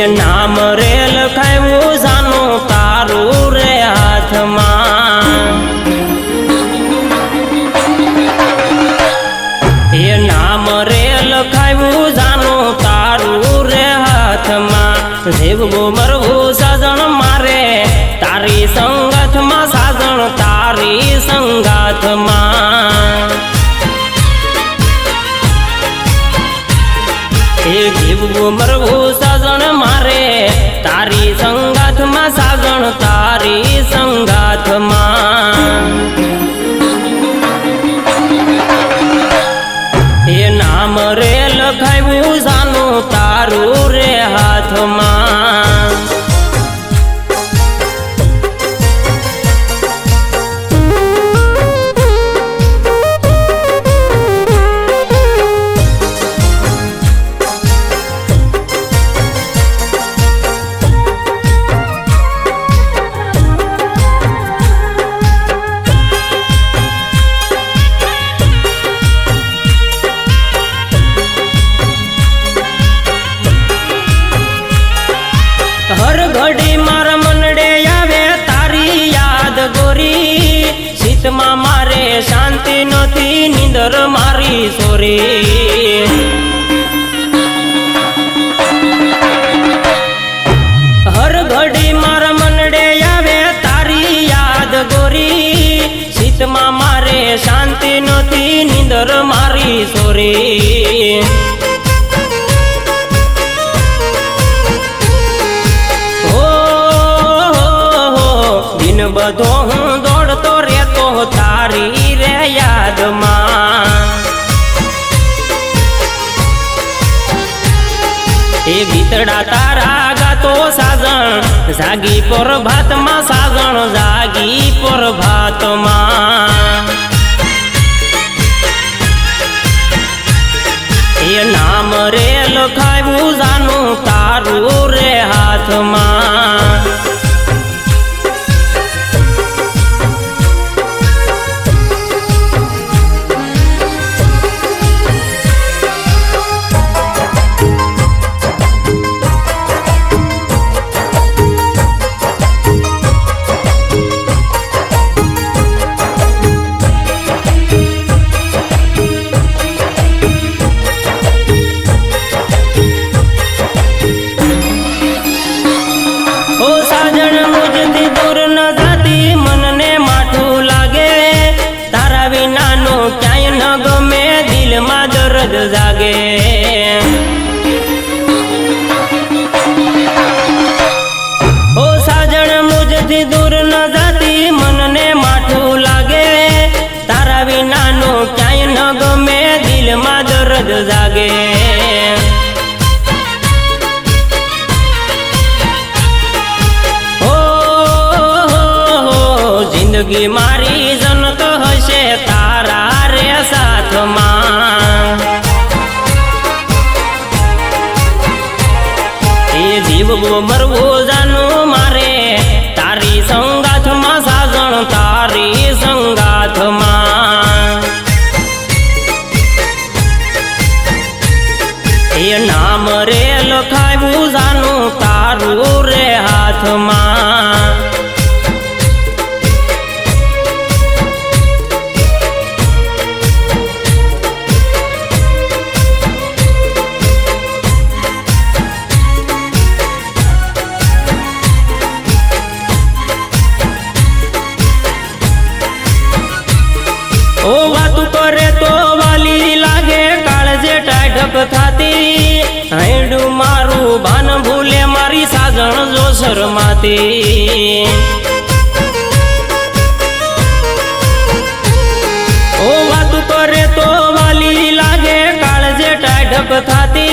नाम रे लखायु जानो तारू रे हाथ में ये नाम रे लखायु जानो तारू रे हाथ में जीवगो मरगो साजन मारे तारी संगत में साजन तारी संगत में जीवगो मरगो साजन मारे तारी संगाथ में साजन तारी संगाथ में ये नाम रे लखायु जानो तारू रे हाथ में हर घड़ी मार मनडे आवे तारी याद गोरी शीत में मारे शांति नथी नींदर मारी सोरी हर घड़ी मार मनडे आवे तारी याद गोरी शीत में मारे शांति नथी नींदर मारी सोरी बधो हूँ दौड़तो रहतो तारी रे याद में ए गीतड़ा तारा गातो साजन जागी पर भात में साजन जागी पर भात में ये नाम रे लखायु जानो तारू रे हाथ में जागे ओ साजन मुझथी दूर न जाती मन ने माठू लागे तारा विना नो क्याय न गमे दिल में दर्द जागे ओ जिंदगी मारी जनत हशे तारा रे साथ में जीवगो मरगो जानो मारे तारी संगाथ में साजन तारी संगाथ में ये नाम रे लखायु जानो तारू रे हाथ में ओ वातु करे तो वाली लागे काळजे टाढक थाती हैडू मारू भान भूले मारी साजन जो शरमाती ओ वातु करे तो वाली लागे काळजे टाढक थाती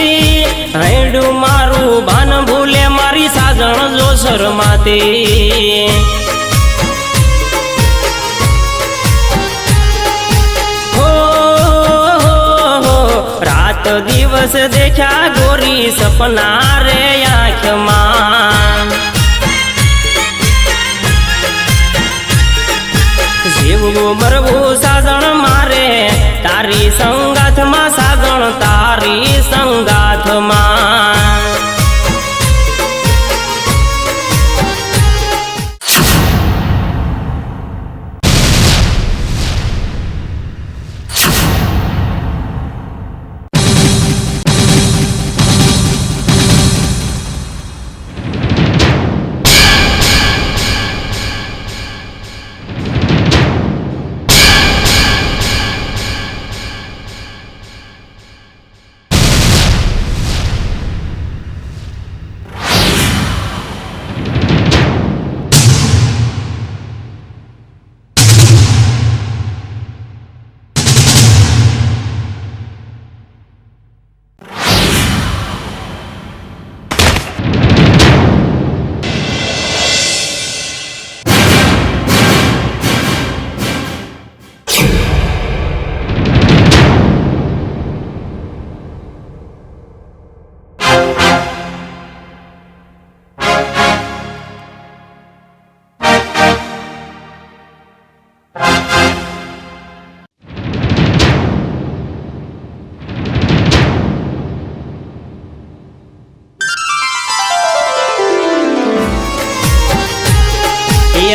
હૈડું મારું ભાન ભૂલે મારી સાજણ જો શરમાતી રાત દિવસ દેખ્યા ગોરી સપના રે આંખમાં જીવવું મરવું સાજણ મારે તારી સંગાથમાં સાજણ તારી સંગાથમાં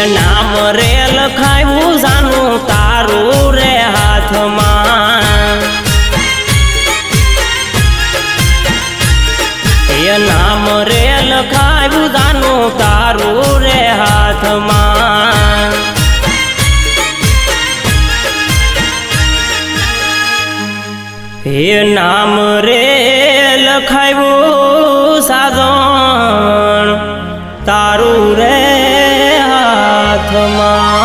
નામ રે લખાયું જાનું તારું રે હાથમાં એ નામ રે લખાયું જાનું તારું રે હાથમાં એ નામ રે લખાયું સાજણ તારું રે હાથમાં